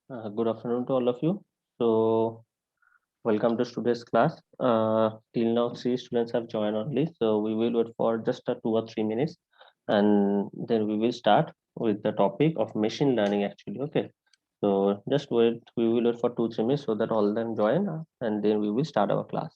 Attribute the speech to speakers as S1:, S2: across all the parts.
S1: Good afternoon to all of you. So, welcome to today's class. Till now, three students have joined only. So, we will wait for just 2 or 3 minutes and then we will start with the topic of machine learning actually. Okay. So, just wait, we will wait for 2 3 minutes so that all them join and then we will start our class.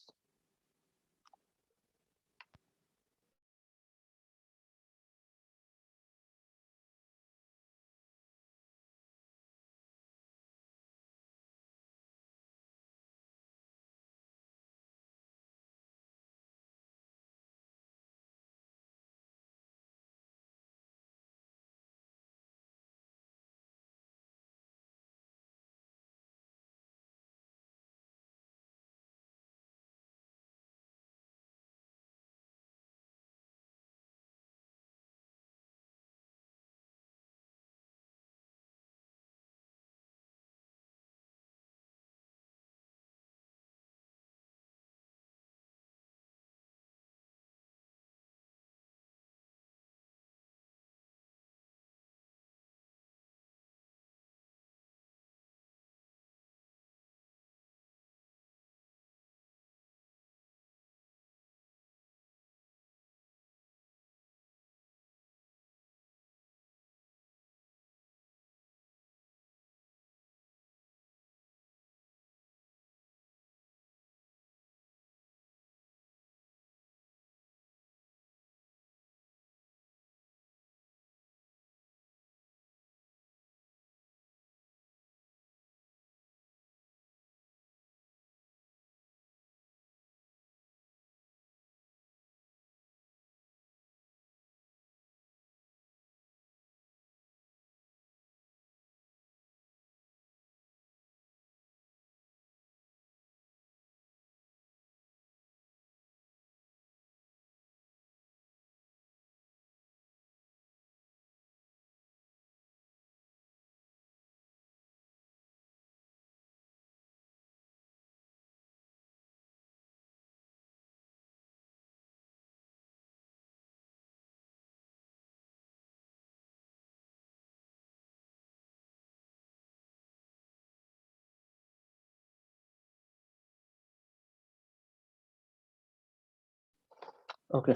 S1: Okay.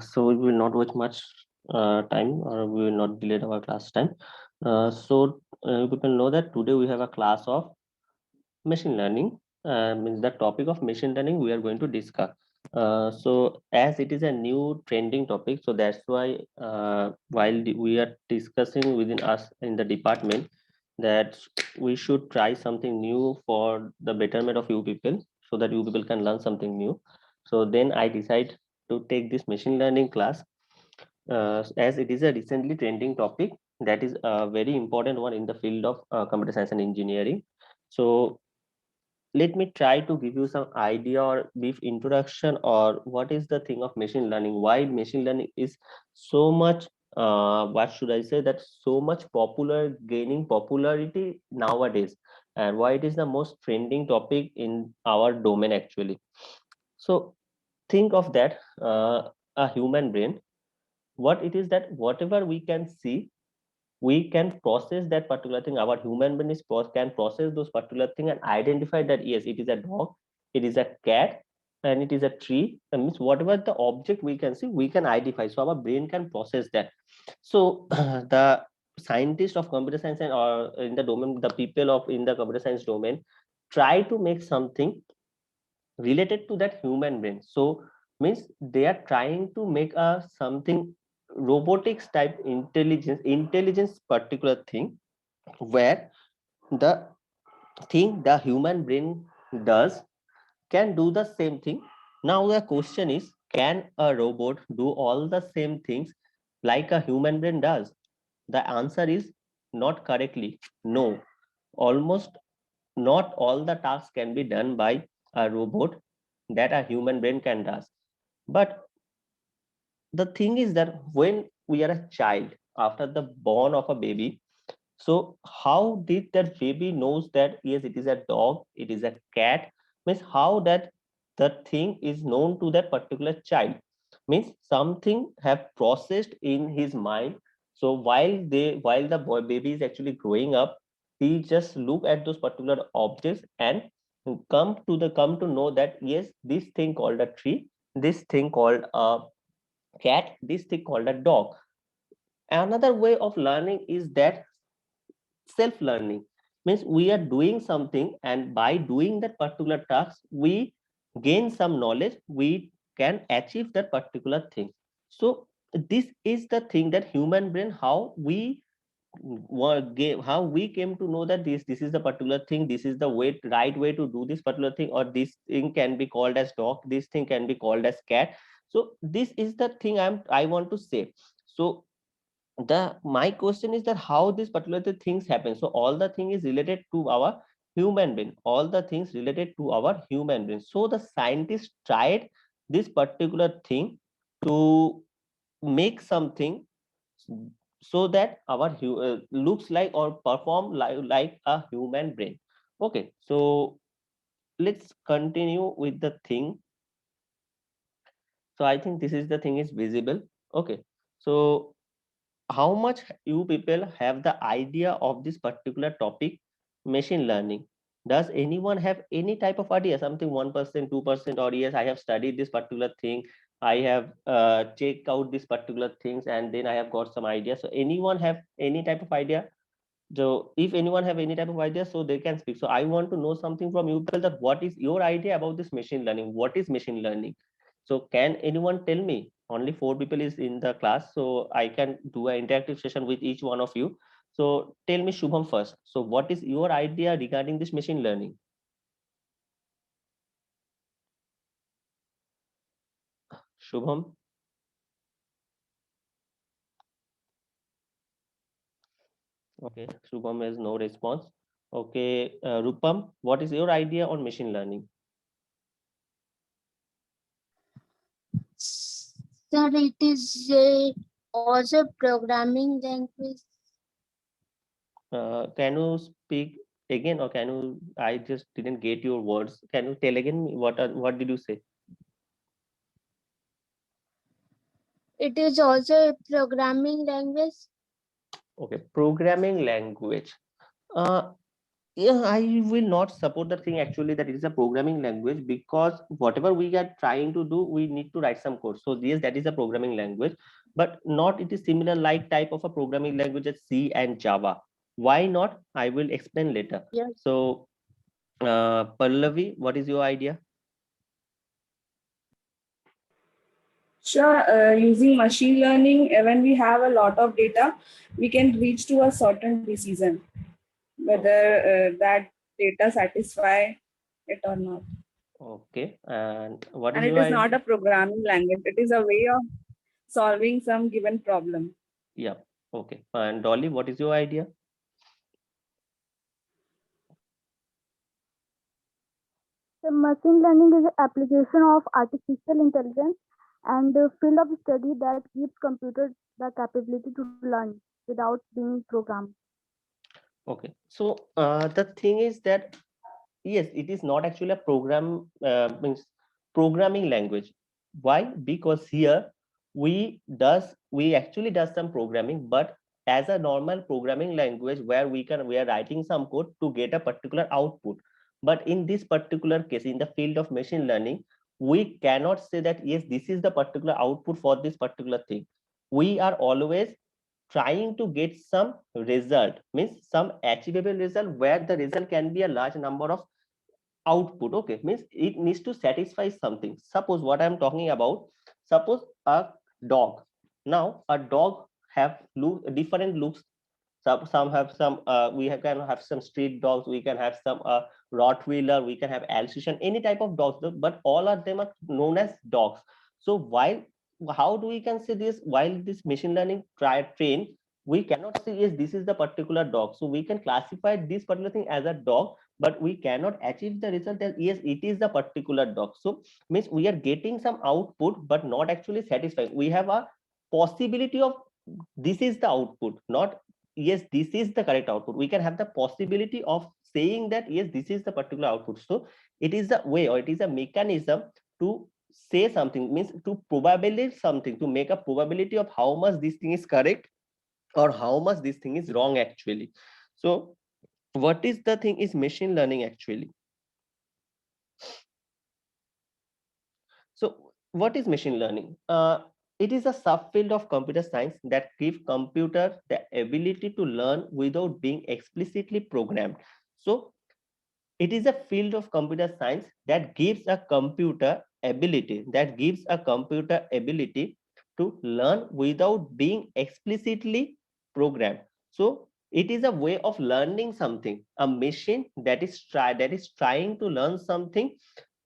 S1: So, we will not waste much time or we will not delay our class time. People know that today we have a class of machine learning. Means the topic of machine learning we are going to discuss. So as it is a new trending topic, so that's why we are discussing within us in the department that we should try something new for the betterment of you people, so that you people can learn something new. So then I decide to take this machine learning class, as it is a recently trending topic that is a very important one in the field of computer science and engineering. So let me try to give you some idea or brief introduction or what is the thing of machine learning, why machine learning is so much, what should I say, that so much popular, gaining popularity nowadays, and why it is the most trending topic in our domain actually. So think of that, a human brain, what it is that whatever we can see, we can process that particular thing. Our human brain can process those particular thing and identify that yes, it is a dog, it is a cat, and it is a tree. That means whatever the object we can see, we can identify, so our brain can process that. So the scientists of computer science and or in the domain, the people of in the computer science domain, try to make something related to that human brain. So means they are trying to make a something robotics type intelligence particular thing, where the thing the human brain does can do the same thing. Now the question is, can a robot do all the same things like a human brain does? The answer is not correctly no. Almost not all the tasks can be done by a robot that a human brain can does. But the thing is that when we are a child, after the born of a baby, so how did that baby knows that yes, it is a dog, it is a cat? Means how that the thing is known to that particular child, means something have processed in his mind. So while the boy baby is actually growing up, he just look at those particular objects and come to know that yes, this thing called a tree, this thing called a cat, this thing called a dog. Another way of learning is that self learning, means we are doing something, and by doing that particular task we gain some knowledge, we can achieve that particular thing. So this is the thing that human brain, how we how we came to know that this is the particular thing, this is the right way to do this particular thing, or this thing can be called as dog, this thing can be called as cat. So this is the thing I want to say. So the my question is that how this particular things happen. So all the thing is related to our human brain, all the things related to our human brain. So the scientists tried this particular thing to make something so that our looks like or perform like a human brain. Okay, so let's continue with the thing. So I think this is the thing is visible. Okay, so how much you people have the idea of this particular topic, machine learning? Does anyone have any type of idea, something 1%, 2%, or yes, I have studied this particular thing, I have checked out this particular things, and then I have got some idea. So anyone have any type of idea? So if anyone have any type of idea, so they can speak. So I want to know something from you people, that what is your idea about this machine learning? What is machine learning? So can anyone tell me? Only 4 people is in the class, so I can do an interactive session with each one of you. So tell me, Shubham first. So what is your idea regarding this machine learning? Shubham? Okay, Shubham has no response. Okay, Rupam, what is your idea on machine learning?
S2: Sir, it is also programming language.
S1: Can you speak again, or can you? I just didn't get your words. Can you tell again what did you say?
S2: It is also a programming language.
S1: Okay, programming language. Uh, yeah, I will not support the thing actually that it is a programming language, because whatever we are trying to do, we need to write some code. So yes, that is a programming language, but not it is similar like type of a programming language as C and Java. Why not? I will explain later.
S2: Yes.
S1: So, Pallavi, what is your idea?
S3: Sure, using machine learning, when we have a lot of data, we can reach to a certain decision, whether that data satisfy it or not.
S1: Okay, and what is
S3: And it
S1: your
S3: is not
S1: idea?
S3: a programming language. It is a way of solving some given problem.
S1: Yeah. Okay. And Dolly, what is your idea?
S4: The machine learning is an application of artificial intelligence and a field of study that gives computers the capability to learn without being programmed.
S1: Okay. So the thing is that yes, it is not actually a means programming language. Why? Because here we actually does some programming, but as a normal programming language where we are writing some code to get a particular output. But in this particular case, in the field of machine learning, we cannot say that yes, this is the particular output for this particular thing. We are always trying to get some result, means some achievable result, where the result can be a large number of output. Okay, means it needs to satisfy something. Suppose what I'm talking about, suppose a dog. Now a dog have different looks. Some have some can have some street dogs, we can have some Rottweiler, we can have Alsatian, any type of dogs, but all of them are known as dogs. So while how do we can say this, while this machine learning train, we cannot say yes, this is the particular dog. So we can classify this particular thing as a dog, but we cannot achieve the result that yes, it is the particular dog. So means we are getting some output but not actually satisfying. We have a possibility of this is the output, not yes, this is the correct output. We can have the possibility of saying that yes, this is the particular output. So it is a way, or it is a mechanism to say something, means to probability something, to make a probability of how much this thing is correct or how much this thing is wrong actually. So what is the thing is machine learning actually? So what is machine learning? It is a subfield of computer science that gives computer the ability to learn without being explicitly programmed. So it is a field of computer science that gives a computer ability to learn without being explicitly programmed. So it is a way of learning something, a machine that is trying to learn something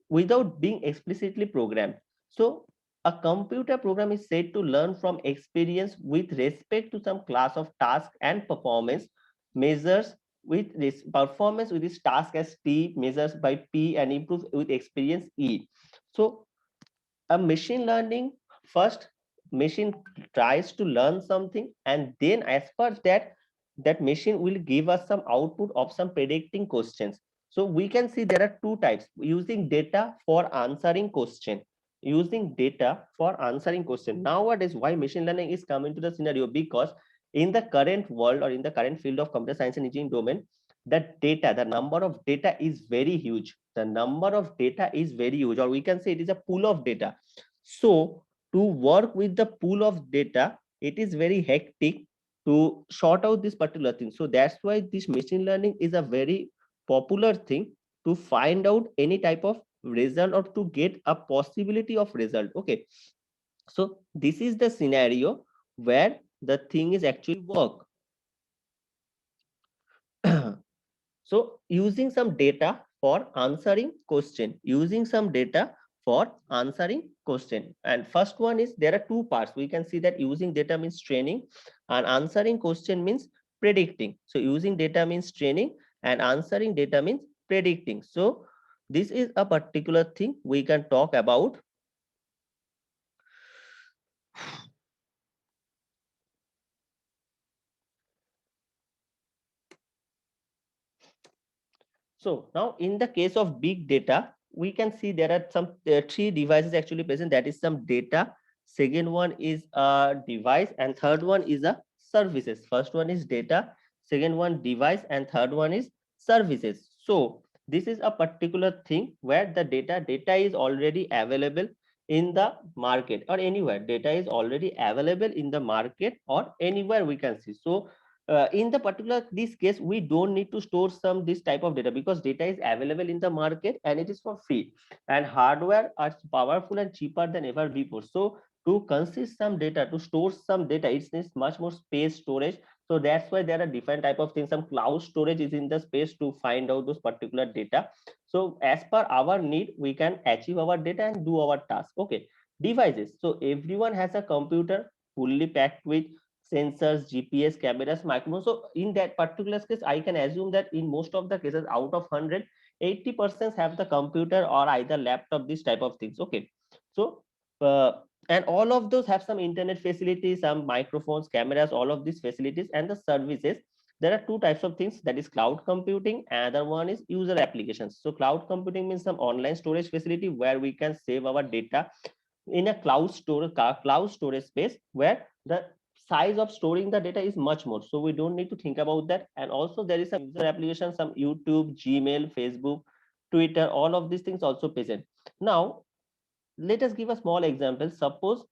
S1: without being explicitly programmed. So a computer program is said to learn from experience with respect to some class of task and performance measures with this performance with this task as T measures by P and improves with experience E. So a machine learning, first machine tries to learn something, and then as per that, that machine will give us some output of some predicting questions. So we can see there are two types: using data for answering question. Using data for answering question. Nowadays, why machine learning is coming to the scenario? Because in the current world or in the current field of computer science and engineering domain, the number of data is very huge. The number of data is very huge, or we can say it is a pool of data. So to work with the pool of data, it is very hectic to sort out this particular thing. So that's why this machine learning is a very popular thing to find out any type of result or to get a possibility of result. Okay, so this is the scenario where the thing is actually work. So using some data for answering question, and first one is, there are two parts. We can see that using data means training and answering question means predicting. So using data means training and answering data means predicting. So this is a particular thing we can talk about. So now in the case of big data, we can see there are some three devices actually present. That is some data. Second one is a device, and third one is a services. First one is data, second one device, and third one is services. So this is a particular thing where the data is already available in the market or anywhere. Data is already available in the market or anywhere we can see. So in the particular this case, we don't need to store some this type of data because data is available in the market and it is for free, and hardware are powerful and cheaper than ever before. So to consist some data, to store some data, it needs much more space storage. So that's why there are different type of things. Some cloud storage is in the space to find out those particular data. So as per our need, we can achieve our data and do our task. Okay, devices. So everyone has a computer fully packed with sensors, GPS, cameras, microphones. So in that particular case, I can assume that in most of the cases, out of 100, 80% have the computer or either laptop, this type of things. Okay, so and all of those have some internet facilities, some microphones, cameras, all of these facilities and the services. There are two types of things, that is cloud computing, another one is user applications. So cloud computing means some online storage facility where we can save our data in a cloud storage space where the size of storing the data is much more, so we don't need to think about that. And also there is some user application, some YouTube, Gmail, Facebook, Twitter, all of these things also present. Now let us give a small example. Suppose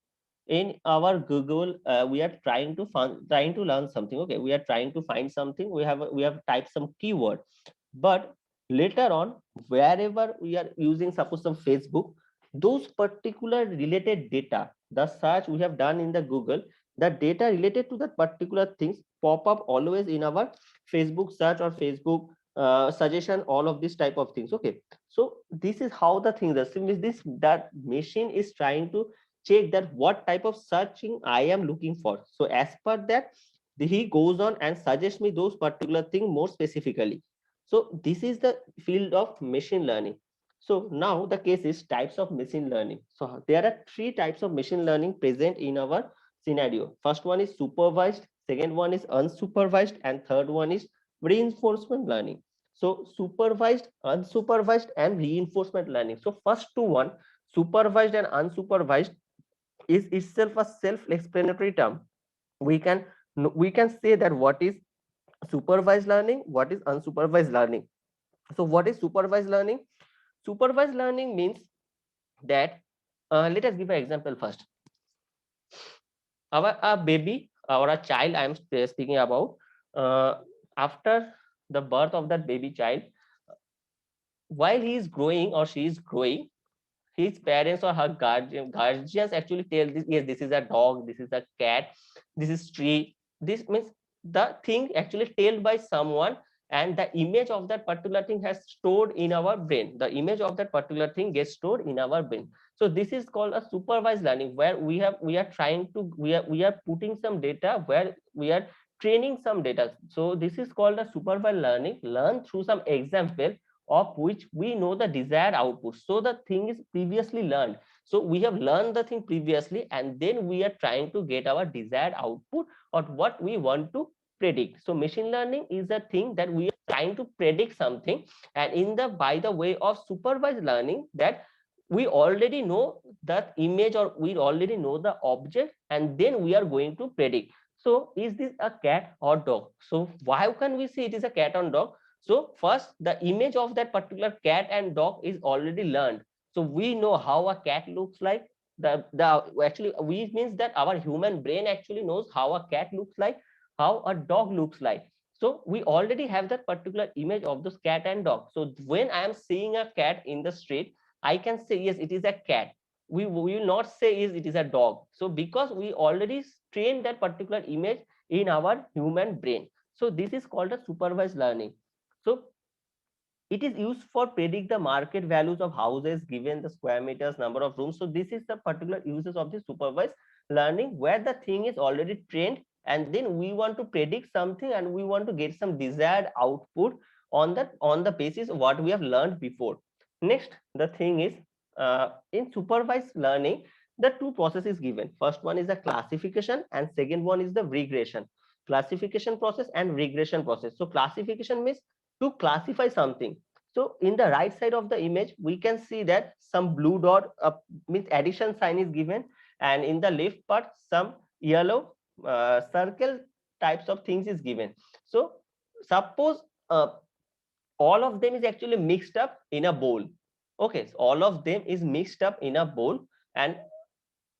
S1: in our Google, we are trying to learn something. Okay, we are trying to find something, we have typed some keyword, but later on, wherever we are using, suppose some Facebook, those particular related data, the search we have done in the Google, the data related to that particular things pop up always in our Facebook search or Facebook suggestion, all of this type of things. Okay, so this is how the things are. Simply this, that machine is trying to check that what type of searching I am looking for. So as per that, he goes on and suggests me those particular thing more specifically. So this is the field of machine learning. So now the case is types of machine learning. So there are three types of machine learning present in our scenario. First one is supervised, second one is unsupervised, and third one is reinforcement learning. So supervised, unsupervised, and reinforcement learning. So first two one, supervised and unsupervised, is itself a self-explanatory term. We can we can say that what is supervised learning, what is unsupervised learning. So what is supervised learning? Supervised learning means that, let us give an example first. Our a baby or a child I am speaking about, after the birth of that baby child, while he is growing or she is growing, his parents or her guardians actually tell this, yes, this is a dog, this is a cat, this is tree. This means the thing actually told by someone, and the image of that particular thing has stored in our brain. The image of that particular thing gets stored in our brain. So this is called a supervised learning, where we are trying to we are putting some data, where we are training some data. So this is called a supervised learning, learn through some example of which we know the desired output. So the thing is previously learned. So we have learned the thing previously, and then we are trying to get our desired output or what we want to predict. So machine learning is a thing that we are trying to predict something, and in the by the way of supervised learning, that we already know that image or we already know the object, and then we are going to predict. So is this a cat or dog? So why can we say it is a cat or dog? So first, the image of that particular cat and dog is already learned. So we know how a cat looks like. The actually we means that our human brain actually knows how a cat looks like, how a dog looks like. So we already have that particular image of this cat and dog. So when I am seeing a cat in the street, I can say yes, it is a cat. We will not say is it is a dog. So because we already trained that particular image in our human brain. So this is called a supervised learning. So it is used for predict the market values of houses given the square meters, number of rooms. So this is the particular uses of the supervised learning, where the thing is already trained, and then we want to predict something and we want to get some desired output on the basis of what we have learned before. Next, the thing is, in supervised learning, the two processes given. First one is the classification, and second one is the regression. Classification process and regression process. So classification means to classify something. So in the right side of the image, we can see that some blue dot means addition sign is given, and in the left part, some yellow circle types of things is given. So suppose all of them is actually mixed up in a bowl. Okay, so all of them is mixed up in a bowl, and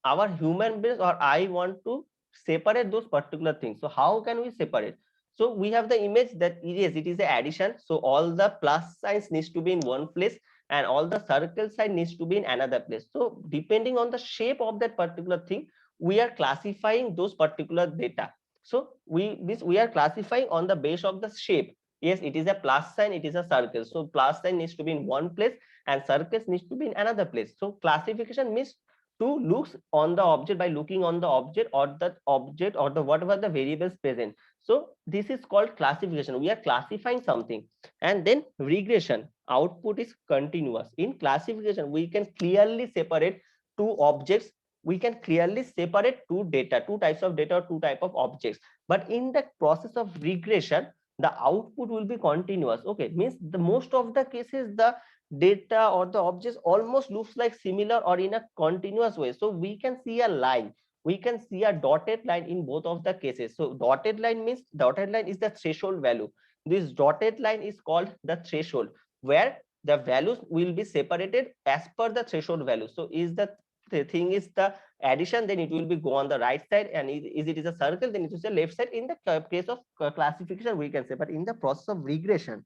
S1: our human beings or I want to separate those particular things. So how can we separate? So we have the image that yes, it is the addition. So all the plus signs needs to be in one place, and all the circle sign needs to be in another place. So depending on the shape of that particular thing, we are classifying those particular data. So we are classifying on the base of the shape. Yes, it is a plus sign, it is a circle. So plus sign needs to be in one place and circles needs to be in another place. So classification means to looks on the object by looking on the object or the whatever the variables present. So this is called classification. We are classifying something. And then regression, output is continuous. In classification, we can clearly separate two objects. We can clearly separate two data, two types of data, or two type of objects. But in the process of regression, the output will be continuous. Okay, means the most of the cases the data or the objects almost looks like similar or in a continuous way. So we can see a line, we can see a dotted line in both of the cases. So dotted line means dotted line is the threshold value. This dotted line is called the threshold, where the values will be separated as per the threshold value. So is the thing is the addition, then it will be go on the right side, and is it is a circle, then it is the left side. In the case of classification, we can say. But in the process of regression,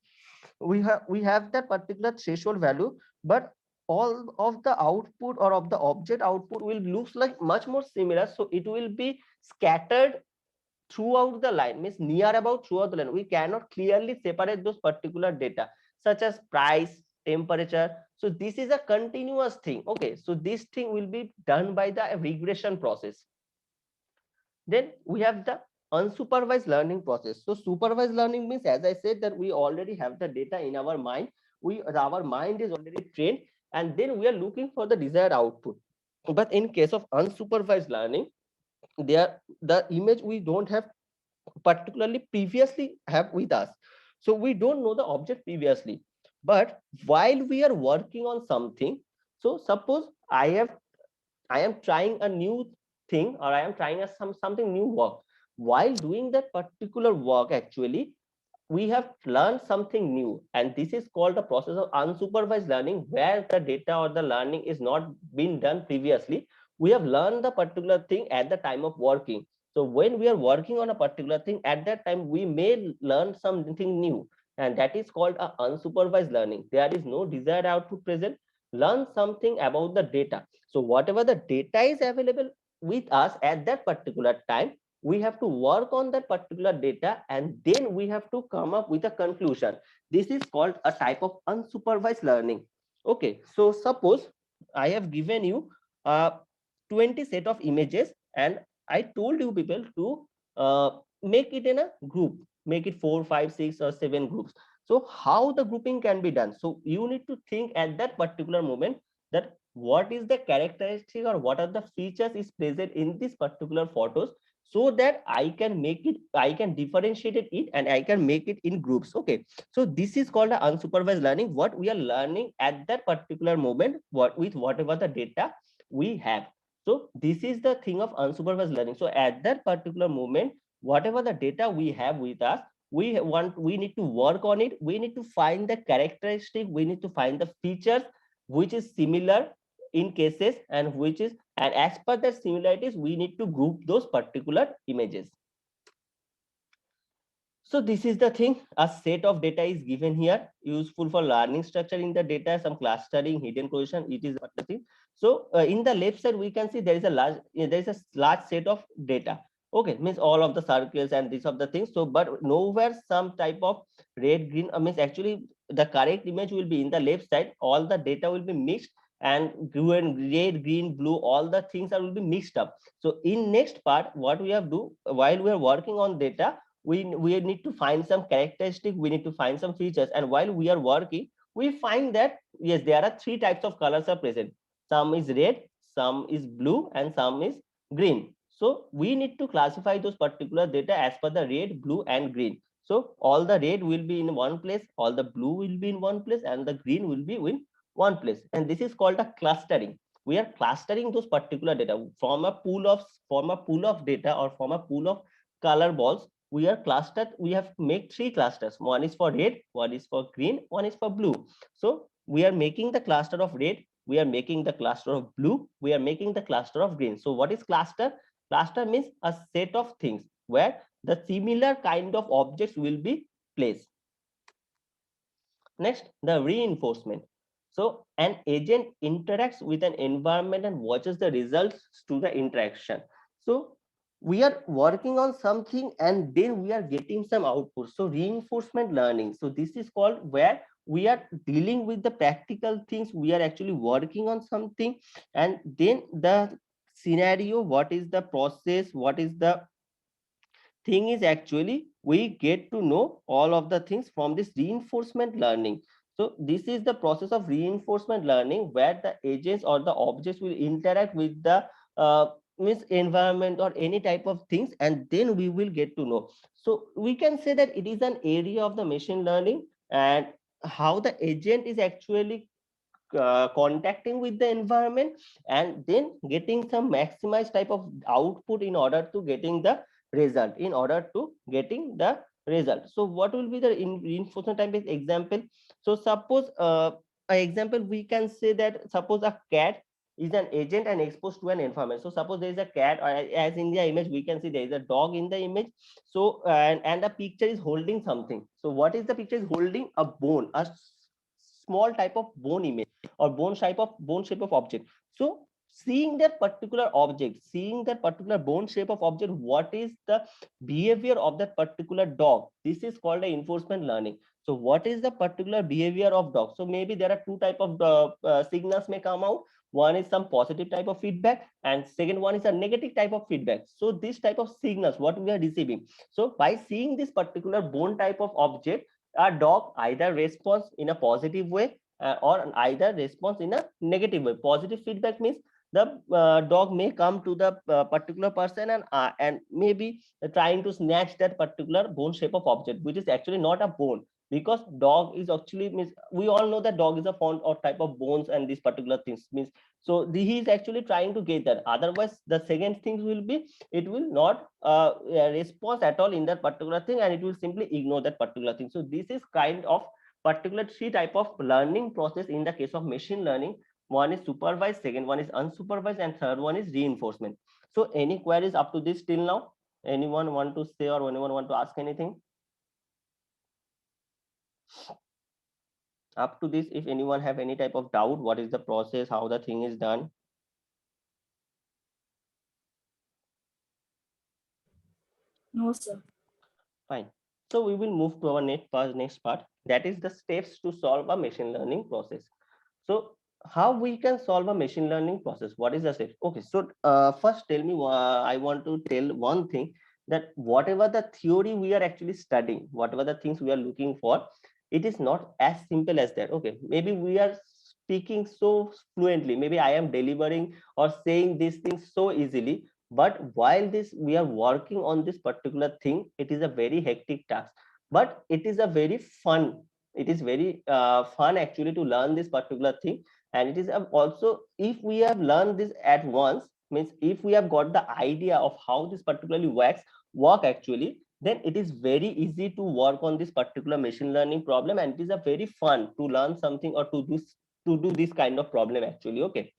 S1: we have that particular threshold value, but all of the output or of the object output will looks like much more similar. So it will be scattered throughout the line, means near about throughout the line. We cannot clearly separate those particular data such as price, temperature. So this is a continuous thing. Okay, so this thing will be done by the regression process. Then we have the unsupervised learning process. So supervised learning means, as I said, that we already have the data in our mind. Our mind is already trained, and then we are looking for the desired output. But in case of unsupervised learning, there the image we don't have particularly previously have with us. So we don't know the object previously. But while we are working on something, so suppose I am trying a new thing, or I am trying something new work. While doing that particular work, actually, we have learned something new, and this is called the process of unsupervised learning, where the data or the learning is not been done previously. We have learned the particular thing at the time of working. So when we are working on a particular thing, at that time we may learn something new, and that is called a unsupervised learning. There is no desired output present. Learn something about the data. So whatever the data is available with us at that particular time, we have to work on that particular data, and then we have to come up with a conclusion. This is called a type of unsupervised learning. Okay, so suppose I have given you 20 set of images, and I told you people to make it in a group, make it 4, 5, 6 or 7 groups. So how the grouping can be done? So you need to think at that particular moment that what is the characteristic or what are the features is present in this particular photos, so that I can make it, I can differentiate it and I can make it in groups. Okay, so this is called a unsupervised learning, what we are learning at that particular moment, what with whatever the data we have. So this is the thing of unsupervised learning. So at that particular moment, whatever the data we have with us, we need to work on it. We need to find the characteristic, we need to find the features which is similar in cases, and which is, and as per the similarities we need to group those particular images. So this is the thing, a set of data is given here, useful for learning structure in the data, some clustering, hidden position, it is what the thing. So in the left side we can see there is a large set of data. Okay, means all of the circles and these of the things. So but nowhere some type of red green, means actually the correct image will be in the left side, all the data will be mixed, and red, green, blue, all the things will be mixed up. So in next part, what we have do while we are working on data, we need to find some characteristic, we need to find some features, and while we are working, we find that yes, there are 3 types of colors are present. Some is red, some is blue, and some is green. So we need to classify those particular data as per the red, blue, and green. So all the red will be in one place, all the blue will be in one place, and the green will be in one place, and this is called a clustering. We are clustering those particular data from a pool of data, or from a pool of color balls. We are clustered, we have to make 3 clusters. One is for red, one is for green, one is for blue. So we are making the cluster of red, we are making the cluster of blue, we are making the cluster of green. So what is cluster? Cluster means a set of things where the similar kind of objects will be placed. Next, the reinforcement. So an agent interacts with an environment and watches the results to the interaction. So we are working on something and then we are getting some output. So reinforcement learning. So this is called where we are dealing with the practical things. We are actually working on something, and then the scenario, what is the process, what is the thing is actually we get to know all of the things from this reinforcement learning. So this is the process of reinforcement learning, where the agents or the objects will interact with the means environment or any type of things, and then we will get to know. So we can say that it is an area of the machine learning, and how the agent is actually contacting with the environment, and then getting some maximized type of output in order to getting the result, So what will be the reinforcement type of example? So suppose an example we can say that, suppose a cat is an agent and exposed to an environment. So suppose there is a cat, or as in the image we can see there is a dog in the image. So and the picture is holding something. So what is the picture is holding? A bone, a small type of bone image, or bone shape of object. So seeing that particular object, seeing that particular bone shape of object, what is the behavior of that particular dog, this is called a enforcement learning. So what is the particular behavior of dog? So maybe there are 2 type of signals may come out. One is some positive type of feedback, and second one is a negative type of feedback. So this type of signals what we are receiving, so by seeing this particular bone type of object, a dog either responds in a positive way or either responds in a negative way. Positive feedback means the dog may come to the particular person and maybe trying to snatch that particular bone shape of object, which is actually not a bone. because dog is actually means we all know that dog is a font or type of bones and these particular things means, so he is actually trying to get that. Otherwise the second thing will be it will not respond at all in that particular thing, and it will simply ignore that particular thing. So this is kind of particular three type of learning process in the case of machine learning. One is supervised, second one is unsupervised, and third one is reinforcement. So any queries up to this till now? Anyone want to say or anyone want to ask anything up to this? If anyone have any type of doubt, what is the process, how the thing is done?
S3: No, sir.
S1: Fine. So we will move to our next part, that is the steps to solve a machine learning process. So how we can solve a machine learning process? What is the step? Okay, so first tell me, I want to tell one thing, that whatever the theory we are actually studying, whatever the things we are looking for, it is not as simple as that. Okay, maybe we are speaking so fluently, maybe I am delivering or saying these things so easily, but while this we are working on this particular thing, it is a very hectic task, but it is a very fun, it is very fun actually to learn this particular thing. And it is also, if we have learned this at once, means if we have got the idea of how this particularly work actually, then it is very easy to work on this particular machine learning problem, and it is a very fun to learn something or to do this kind of problem actually. Okay,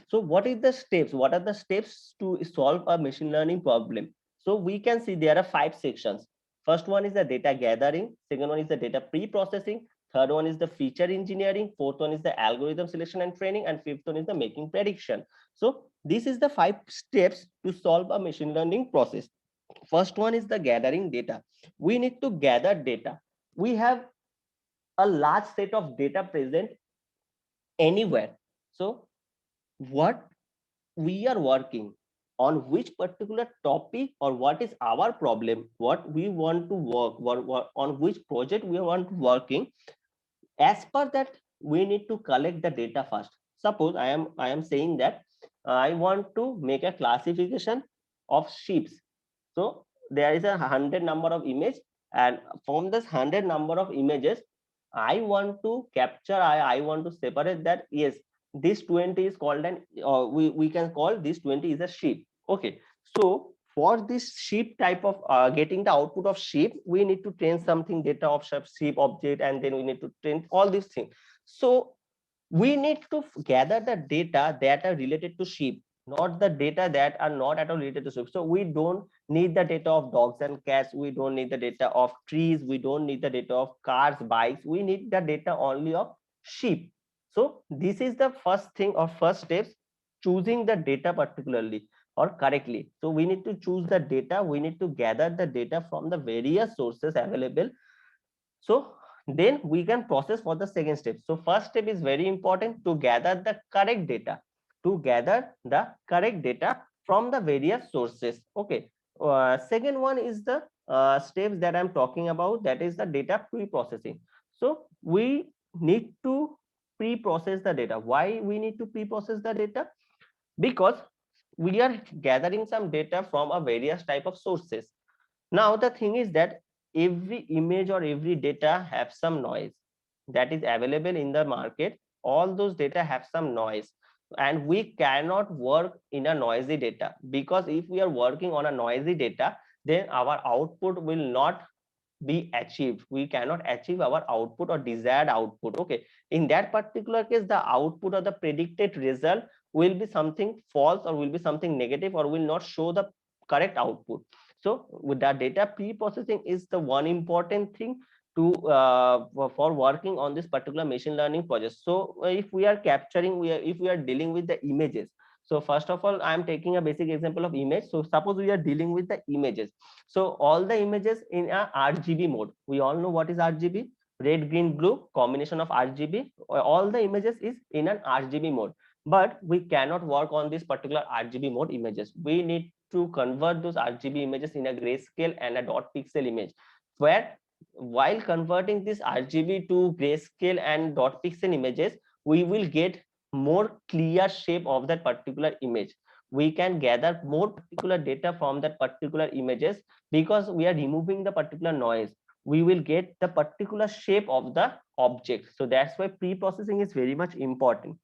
S1: so what is the steps, what are the steps to solve a machine learning problem? So we can see there are 5 sections. First one is the data gathering, second one is the data pre-processing, third one is the feature engineering, fourth one is the algorithm selection and training, and fifth one is the making prediction. So this is the 5 steps to solve a machine learning process. First one is the gathering data. We need to gather data. We have a large set of data present anywhere. So what we are working on, which particular topic, or what is our problem, what we want to work on, which project we want to working, as per that we need to collect the data first. Suppose I am saying that I want to make a classification of sheep. So there is 100 number of image, and from this 100 number of images I want to capture, I want to separate that, yes, this 20 is called an we can call this 20 is a sheep. Okay, so for this sheep type of getting the output of sheep, we need to train something data of sheep object, and then we need to train all these things. So we need to gather the data that are related to sheep, not the data that are not at all related to sheep. So we don't need the data of dogs and cats, we don't need the data of trees, we don't need the data of cars, bikes, we need the data only of sheep. So this is the first thing or first steps, choosing the data particularly or correctly. So we need to choose the data, we need to gather the data from the various sources available. So then we can process for the second step. So first step is very important, to gather the correct data, to gather the correct data from the various sources. Okay, second one is the steps that I'm talking about, that is the data pre-processing. So we need to pre-process the data. Why we need to pre-process the data? Because we are gathering some data from a various type of sources. Now the thing is that every image or every data have some noise that is available in the market. All those data have some noise, and we cannot work in a noisy data, because if we are working on a noisy data, then our output will not be achieved. We cannot achieve our output or desired output. Okay, in that particular case, the output or the predicted result will be something false, or will be something negative, or will not show the correct output. So with the data pre-processing is the one important thing to for working on this particular machine learning project. So if we are capturing, if we are dealing with the images, so first of all I am taking a basic example of image. So suppose we are dealing with the images, so all the images in a RGB mode, we all know what is RGB, red green blue combination of RGB, all the images is in an RGB mode. But we cannot work on this particular RGB mode images, we need to convert those RGB images in a grayscale and a dot pixel image, where while converting this RGB to grayscale and dot pixel images, we will get more clear shape of that particular image. We can gather more particular data from that particular images, because we are removing the particular noise. we will get the particular shape of the object. So that's why pre-processing is very much important.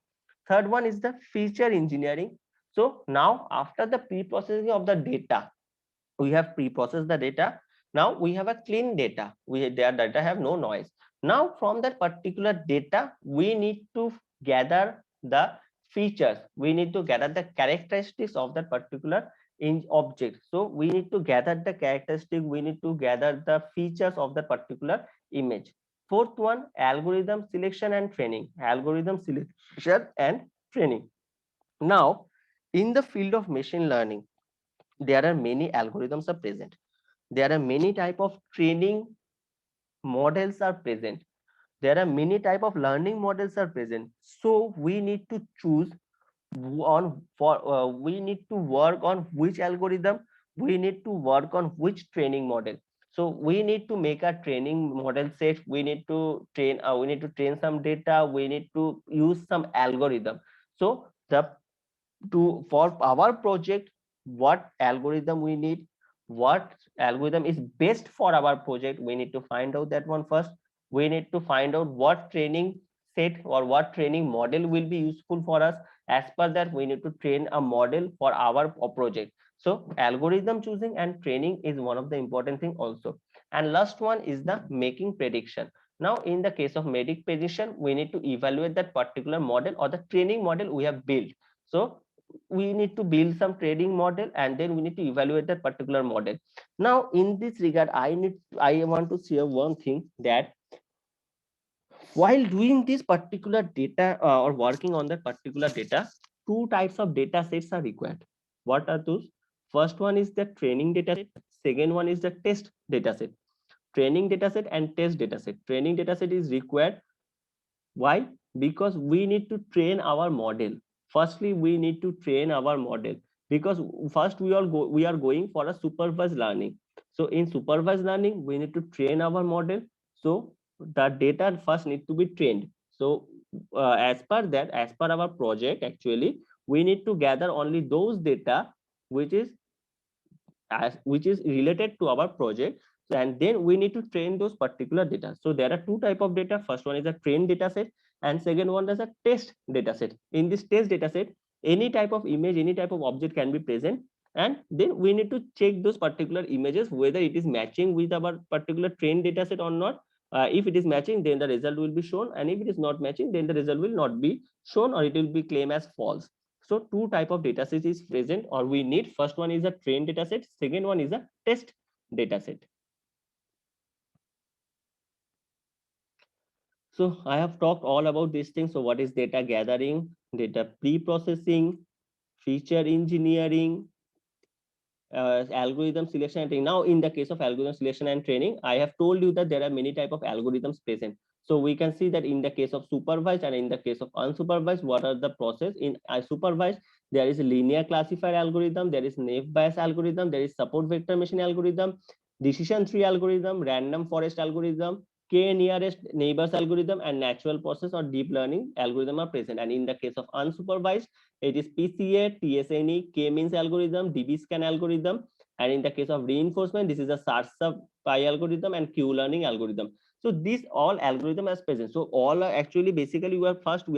S1: Third one is the feature engineering. So now after the pre-processing of the data, we have pre-processed the data. Now we have a clean data. Their data have no noise. Now from that particular data, we need to gather the features. We need to gather the characteristics of that particular in object. So we need to gather the characteristic. We need to gather the features of the particular image. Fourth one, algorithm selection and training. Algorithm selection and training. Now, in the field of machine learning, there are many algorithms are present. There are many type of training models are present. There are many type of learning models are present. So we need to choose on for we need to work on which algorithm, we need to work on which training model. So we need to make a training model set, we need to train some data, we need to use some algorithm. So the to for our project, what algorithm we need, what algorithm is best for our project, we need to find out that one first. We need to find out what training set or what training model will be useful for us. As per that, we need to train a model for our project. So algorithm choosing and training is one of the important thing also. And last one is the making prediction. Now in the case of making prediction, we need to evaluate that particular model or the training model we have built. So we need to build some trading model and then we need to evaluate that particular model. Now in this regard, I want to share one thing, that while doing this particular data or working on that particular data, two types of data sets are required. What are those? First one is the training data set, second one is the test data set. Training data set and test data set. Training data set is required. Why? Because we need to train our model. Firstly, we need to train our model, because first we are going for a supervised learning. So in supervised learning, we need to train our model. So the data first need to be trained. So as per that, as per our project, actually, we need to gather only those data which is which is related to our project, and then we need to train those particular data. So there are two type of data. First one is a trained data set and second one is a test data set. In this test data set, any type of image, any type of object can be present, and then we need to check those particular images whether it is matching with our particular trained data set or not. If it is matching, then the result will be shown, and if it is not matching, then the result will not be shown or it will be claimed as false. So two type of data sets is present or we need. First one is a trained data set, second one is a test data set. So I have talked all about these things. So what is data gathering, data pre-processing, feature engineering, algorithm selection and training. Now in the case of algorithm selection and training, I have told you that there are many type of algorithms present. So we can see that in the case of supervised and in the case of unsupervised, what are the process? In supervised, there is a linear classifier algorithm, there is naive Bayes algorithm, there is support vector machine algorithm, decision tree algorithm, random forest algorithm, k nearest neighbors algorithm, and natural process or deep learning algorithm are present. And in the case of unsupervised, it is PCA, TSNE, k-means algorithm, DB-scan algorithm, and in the case of reinforcement, this is a SARSA-PI algorithm and Q-learning algorithm. So these all algorithm as present. So all are actually basically we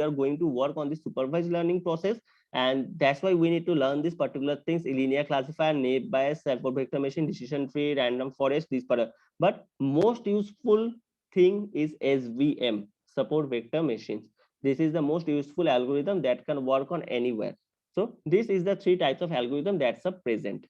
S1: are going to work on the supervised learning process, and that's why we need to learn these particular things: linear classifier, naive Bayes, support vector machine, decision tree, random forest, these part. But most useful thing is SVM, support vector machines. This is the most useful algorithm that can work on anywhere. So this is the three types of algorithm that's a present.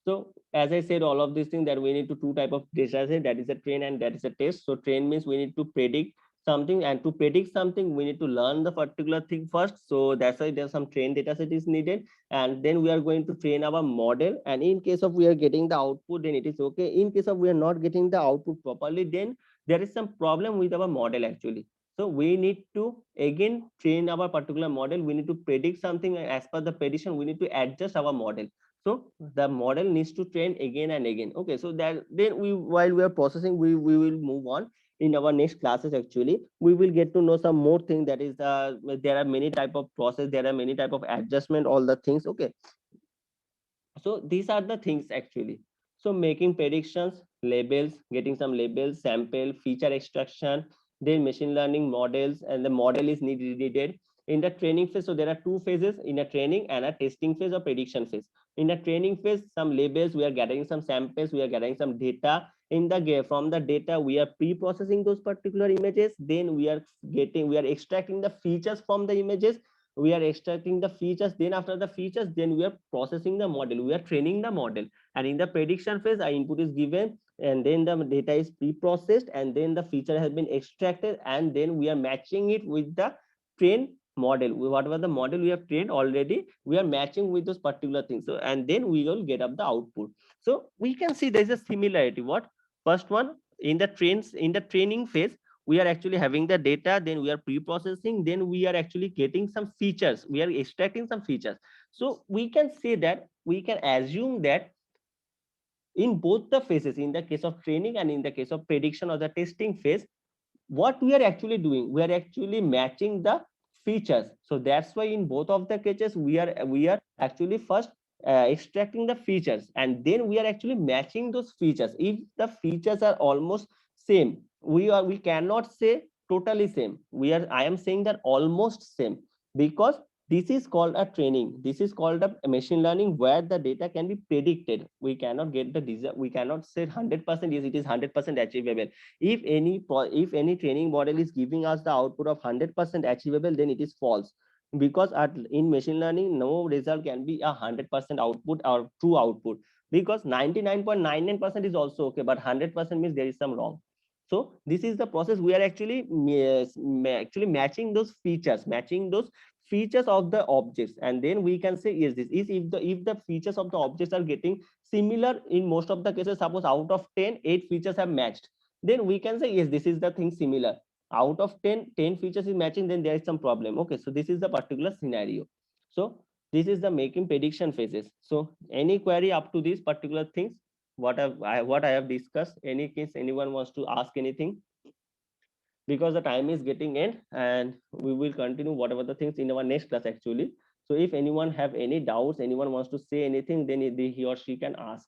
S1: So as I said, all of these things that we need to two type of data set, that is a train and that is a test. So train means we need to predict something, and to predict something we need to learn the particular thing first. So that's why there's some train data set is needed, and then we are going to train our model. And in case of we are getting the output, then it is okay. In case of we are not getting the output properly, then there is some problem with our model actually. So we need to again train our particular model. We need to predict something, and as per the prediction we need to adjust our model. So the model needs to train again and again. Okay, so that then we, while we are processing, we will move on in our next classes. Actually we will get to know some more thing, that is there are many type of process, there are many type of adjustment, all the things. Okay, so these are the things actually. So making predictions, labels, getting some labels, sample, feature extraction, then machine learning models, and the model is needed in the training phase. So there are two phases in a training and a testing phase or prediction phase. In the training phase, some labels, we are gathering some samples, we are gathering some data. In the from the data, we are pre-processing those particular images. Then we are extracting the features from the images. We are extracting the features. Then after the features, then we are processing the model. We are training the model. And in the prediction phase, our input is given, and then the data is pre-processed, and then the feature has been extracted, and then we are matching it with the trained model. Whatever the model we have trained already, we are matching with those particular things. So and then we will get up the output. So we can see there is a similarity. What first one, in the training phase, we are actually having the data, then we are pre-processing, then we are actually getting some features, we are extracting some features. So we can say that, we can assume that in both the phases, in the case of training and in the case of prediction or the testing phase, what we are actually doing, we are actually matching the features. So that's why in both of the cases, we are actually first extracting the features, and then we are actually matching those features. If the features are almost same, we cannot say totally same, I am saying that almost same, because this is called a training, this is called a machine learning, where the data can be predicted. We cannot get we cannot say 100% yes, it is 100% achievable. If any training model is giving us the output of 100% achievable, then it is false, because in machine learning, no result can be 100% output or true output, because 99.99% is also okay, but 100% means there is some wrong. So this is the process. We are actually actually matching those features of the objects, and then we can say yes, this is if the features of the objects are getting similar in most of the cases. Suppose out of 10, 8 features have matched, then we can say yes, this is the thing similar. Out of 10 features is matching, then there is some problem. Okay, so this is the particular scenario. So this is the making prediction phases. So any query up to these particular things, what I have discussed? Any case anyone wants to ask anything? Because the time is getting end, and we will continue whatever the things in our next class actually. So if anyone have any doubts, anyone wants to say anything, then he or she can ask.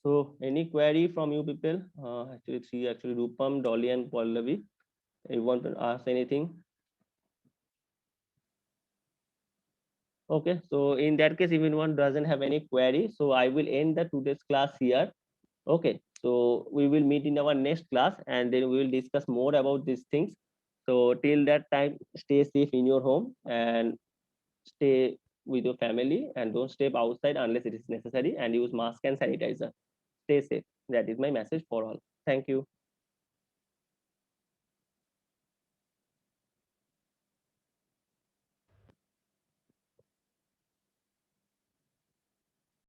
S1: So any query from you people? Actually three, actually Rupam, Dolly and Pallavi. You want to ask anything? Okay, so in that case, if anyone doesn't have any query, so I will end the today's class here. Okay, so we will meet in our next class, and then we will discuss more about these things. So till that time, stay safe in your home and stay with your family, and don't step outside unless it is necessary, and use mask and sanitizer. Stay safe. That is my message for all. Thank you.